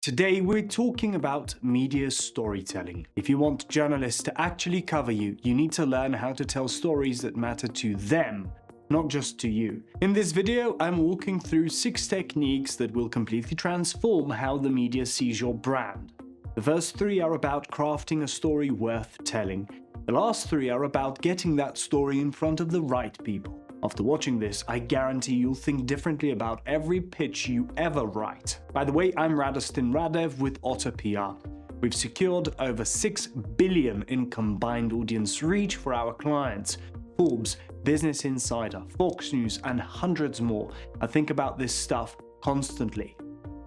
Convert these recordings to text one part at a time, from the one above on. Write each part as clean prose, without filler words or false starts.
Today we're talking about media storytelling. If you want journalists to actually cover you, you need to learn how to tell stories that matter to them, not just to you. In this video, I'm walking through 6 techniques that will completely transform how the media sees your brand. The first 3 are about crafting a story worth telling. The last 3 are about getting that story in front of the right people. After watching this, I guarantee you'll think differently about every pitch you ever write. By the way, I'm Radostin Radev with Otter PR. We've secured over 6 billion in combined audience reach for our clients. Forbes, Business Insider, Fox News, and hundreds more. I think about this stuff constantly.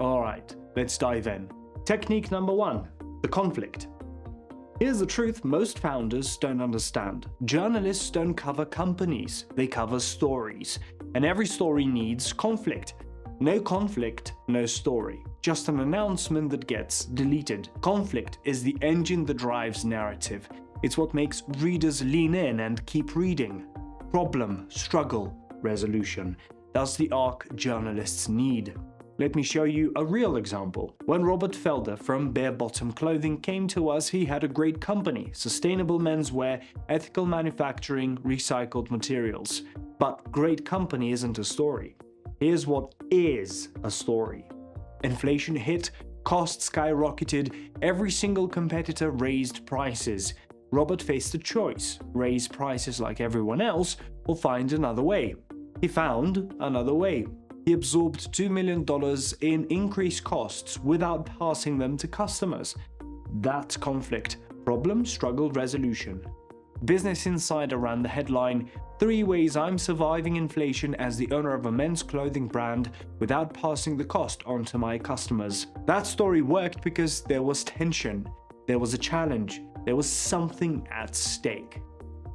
Alright, let's dive in. Technique number 1, the conflict. Here's the truth most founders don't understand. Journalists don't cover companies, they cover stories. And every story needs conflict. No conflict, no story. Just an announcement that gets deleted. Conflict is the engine that drives narrative. It's what makes readers lean in and keep reading. Problem, struggle, resolution. That's the arc journalists need. Let me show you a real example. When Robert Felder from Barebottom Clothing came to us, he had a great company, sustainable menswear, ethical manufacturing, recycled materials. But great company isn't a story. Here's what is a story. Inflation hit, costs skyrocketed, every single competitor raised prices. Robert faced a choice: raise prices like everyone else or find another way. He found another way. He absorbed $2 million in increased costs without passing them to customers. That's conflict. Problem, struggle, resolution. Business Insider ran the headline, 3 ways I'm surviving inflation as the owner of a men's clothing brand without passing the cost on to my customers. That story worked because there was tension. There was a challenge. There was something at stake.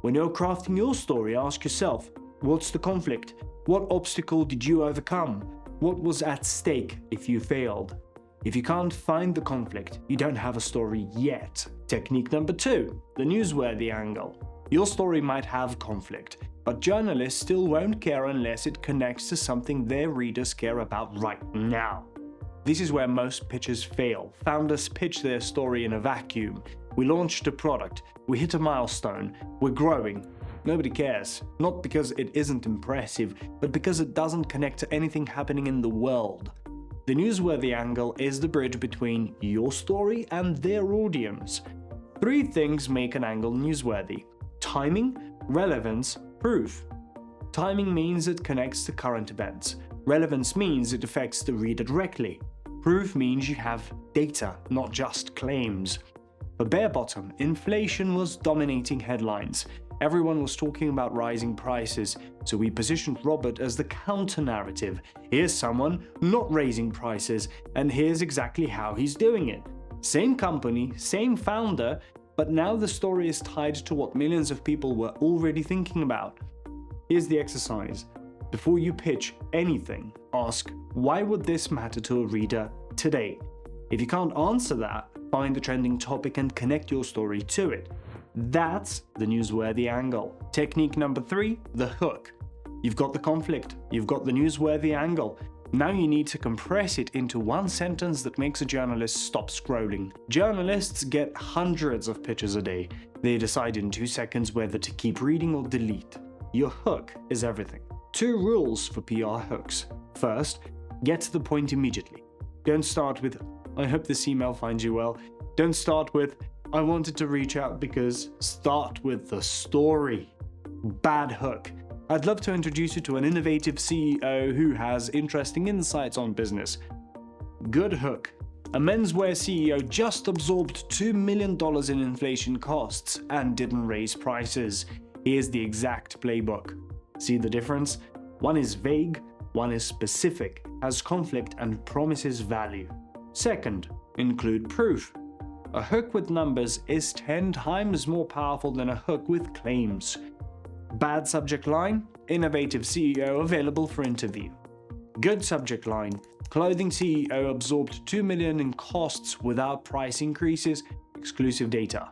When you're crafting your story, ask yourself, what's the conflict? What obstacle did you overcome? What was at stake if you failed? If you can't find the conflict, you don't have a story yet. Technique number 2, the newsworthy angle. Your story might have conflict, but journalists still won't care unless it connects to something their readers care about right now. This is where most pitches fail. Founders pitch their story in a vacuum. We launched a product, we hit a milestone, we're growing. Nobody cares, not because it isn't impressive, but because it doesn't connect to anything happening in the world. The newsworthy angle is the bridge between your story and their audience. 3 things make an angle newsworthy: timing, relevance, proof. Timing means it connects to current events. Relevance means it affects the reader directly. Proof means you have data, not just claims. For Barebottom, inflation was dominating headlines. Everyone was talking about rising prices, so we positioned Robert as the counter-narrative. Here's someone not raising prices, and here's exactly how he's doing it. Same company, same founder, but now the story is tied to what millions of people were already thinking about. Here's the exercise. Before you pitch anything, ask, why would this matter to a reader today? If you can't answer that, find the trending topic and connect your story to it. That's the newsworthy angle. Technique number 3, the hook. You've got the conflict, you've got the newsworthy angle. Now you need to compress it into one sentence that makes a journalist stop scrolling. Journalists get hundreds of pitches a day. They decide in 2 seconds whether to keep reading or delete. Your hook is everything. 2 rules for PR hooks. First, get to the point immediately. Don't start with, I hope this email finds you well. Don't start with, I wanted to reach out because. Start with the story. Bad hook. I'd love to introduce you to an innovative CEO who has interesting insights on business. Good hook. A menswear CEO just absorbed $2 million in inflation costs and didn't raise prices. Here's the exact playbook. See the difference? One is vague, one is specific, has conflict and promises value. Second, include proof. A hook with numbers is 10 times more powerful than a hook with claims. Bad subject line, innovative CEO available for interview. Good subject line, clothing CEO absorbed $2 million in costs without price increases, exclusive data.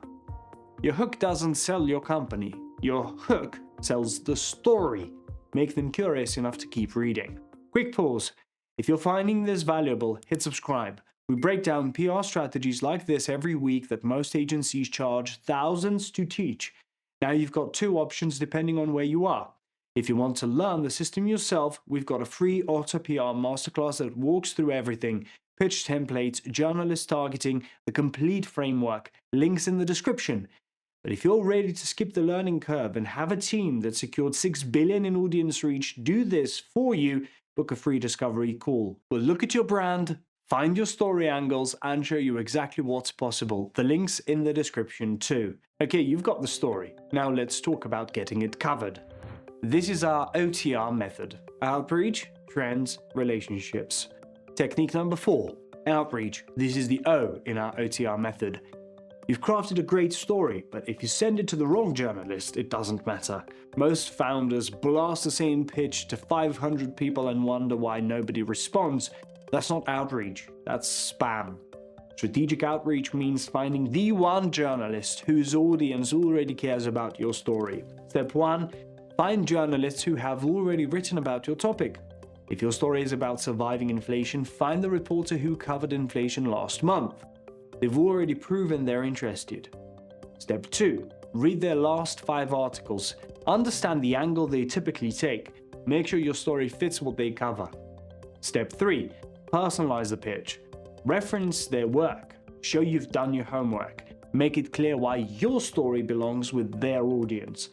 Your hook doesn't sell your company, your hook sells the story. Make them curious enough to keep reading. Quick pause. If you're finding this valuable, hit subscribe. We break down PR strategies like this every week that most agencies charge thousands to teach. Now you've got two options depending on where you are. If you want to learn the system yourself, we've got a free Auto PR masterclass that walks through everything: pitch templates, journalist targeting, the complete framework, links in the description. But if you're ready to skip the learning curve and have a team that secured 6 billion in audience reach do this for you, book a free discovery call. We'll look at your brand, find your story angles, and show you exactly what's possible. The link's in the description too. Okay, you've got the story. Now let's talk about getting it covered. This is our OTR method: outreach, trends, relationships. Technique number 4, outreach. This is the O in our OTR method. You've crafted a great story, but if you send it to the wrong journalist, it doesn't matter. Most founders blast the same pitch to 500 people and wonder why nobody responds. That's not outreach, that's spam. Strategic outreach means finding the one journalist whose audience already cares about your story. Step 1. Find journalists who have already written about your topic. If your story is about surviving inflation, find the reporter who covered inflation last month. They've already proven they're interested. Step 2. Read their last 5 articles. Understand the angle they typically take. Make sure your story fits what they cover. Step 3. Personalize the pitch. Reference their work. Show you've done your homework. Make it clear why your story belongs with their audience.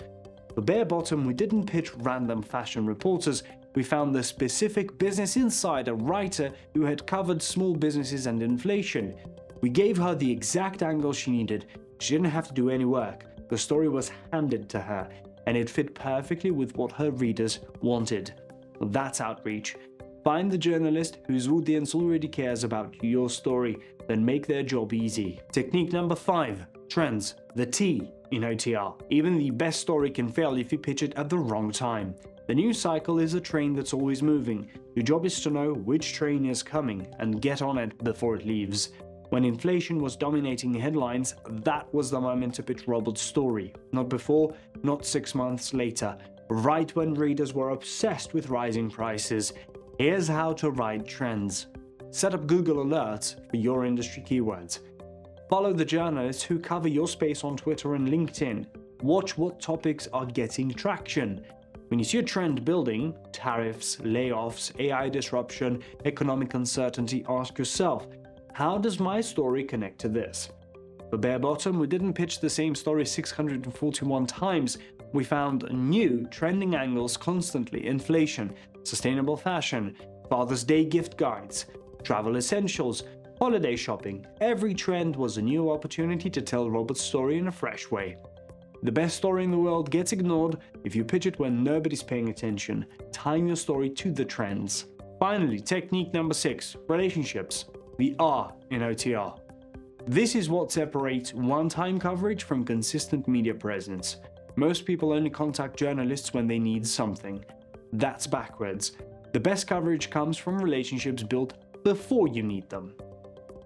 For Barebottom, we didn't pitch random fashion reporters. We found the specific Business Insider writer who had covered small businesses and inflation. We gave her the exact angle she needed. She didn't have to do any work. The story was handed to her, and it fit perfectly with what her readers wanted. That's outreach. Find the journalist whose audience already cares about your story, then make their job easy. Technique number 5, trends. The T in OTR. Even the best story can fail if you pitch it at the wrong time. The news cycle is a train that's always moving. Your job is to know which train is coming and get on it before it leaves. When inflation was dominating headlines, that was the moment to pitch Robert's story. Not before, not 6 months later. Right when readers were obsessed with rising prices. Here's how to ride trends. Set up Google Alerts for your industry keywords. Follow the journalists who cover your space on Twitter and LinkedIn. Watch what topics are getting traction. When you see a trend building, tariffs, layoffs, AI disruption, economic uncertainty, ask yourself, how does my story connect to this? For Barebottom, we didn't pitch the same story 641 times. We found new trending angles constantly: inflation, sustainable fashion, Father's Day gift guides, travel essentials, holiday shopping. Every trend was a new opportunity to tell Robert's story in a fresh way. The best story in the world gets ignored if you pitch it when nobody's paying attention. Time your story to the trends. Finally, technique number 6, relationships. The R in OTR. This is what separates one-time coverage from consistent media presence. Most people only contact journalists when they need something. That's backwards. The best coverage comes from relationships built before you need them.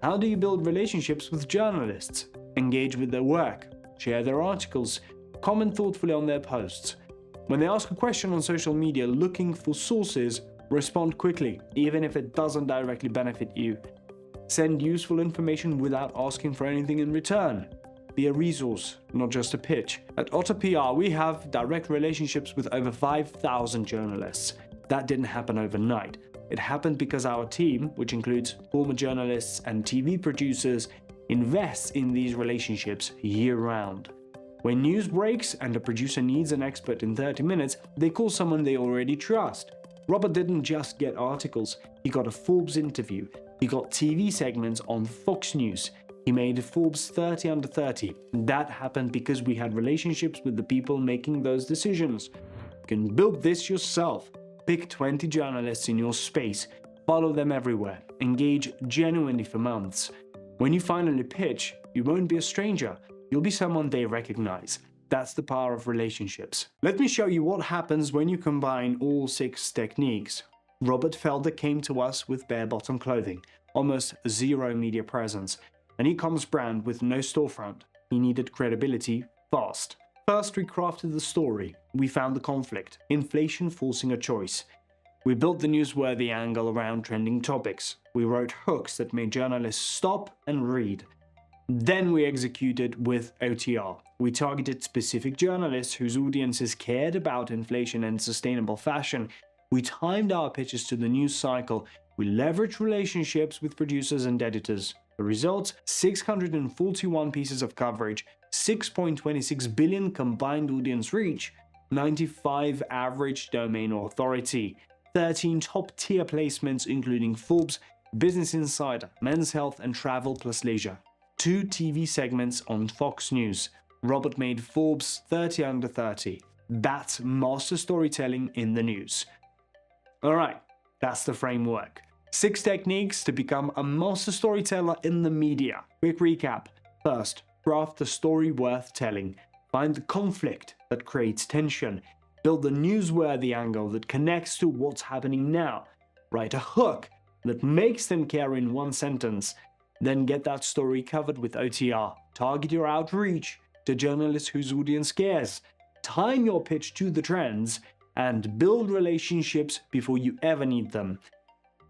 How do you build relationships with journalists? Engage with their work, share their articles, comment thoughtfully on their posts. When they ask a question on social media looking for sources, respond quickly, even if it doesn't directly benefit you. Send useful information without asking for anything in return. Be a resource, not just a pitch. At Auto PR, we have direct relationships with over 5,000 journalists. That didn't happen overnight. It happened because our team, which includes former journalists and TV producers, invests in these relationships year-round. When news breaks and a producer needs an expert in 30 minutes, they call someone they already trust. Robert didn't just get articles, he got a Forbes interview. He got TV segments on Fox News. He made Forbes 30 under 30. That happened because we had relationships with the people making those decisions. You can build this yourself. Pick 20 journalists in your space. Follow them everywhere. Engage genuinely for months. When you finally pitch, you won't be a stranger. You'll be someone they recognize. That's the power of relationships. Let me show you what happens when you combine all 6 techniques. Robert Felder came to us with Barebottom clothing, almost zero media presence, an e-commerce brand with no storefront. He needed credibility fast. First, we crafted the story. We found the conflict, inflation forcing a choice. We built the newsworthy angle around trending topics. We wrote hooks that made journalists stop and read. Then we executed with OTR. We targeted specific journalists whose audiences cared about inflation and sustainable fashion. We timed our pitches to the news cycle. We leveraged relationships with producers and editors. The result? 641 pieces of coverage, 6.26 billion combined audience reach, 95 average domain authority, 13 top-tier placements including Forbes, Business Insider, Men's Health and Travel plus Leisure, 2 TV segments on Fox News. Robert made Forbes 30 under 30. That's master storytelling in the news. Alright, that's the framework. 6 techniques to become a master storyteller in the media. Quick recap. First, craft the story worth telling. Find the conflict that creates tension. Build the newsworthy angle that connects to what's happening now. Write a hook that makes them care in one sentence. Then get that story covered with OTR. Target your outreach to journalists whose audience cares. Time your pitch to the trends and build relationships before you ever need them.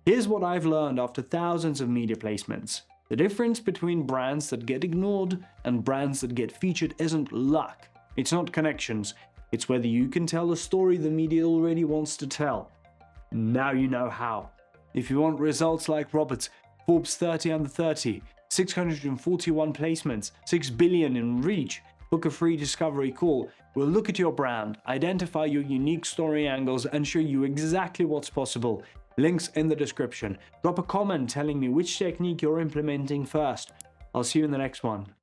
Here's what I've learned after thousands of media placements. The difference between brands that get ignored and brands that get featured isn't luck. It's not connections. It's whether you can tell the story the media already wants to tell. Now you know how. If you want results like Robert's, Forbes 30 under 30, 641 placements, 6 billion in reach, book a free discovery call. We'll look at your brand, identify your unique story angles and show you exactly what's possible. Links in the description. Drop a comment telling me which technique you're implementing first. I'll see you in the next one.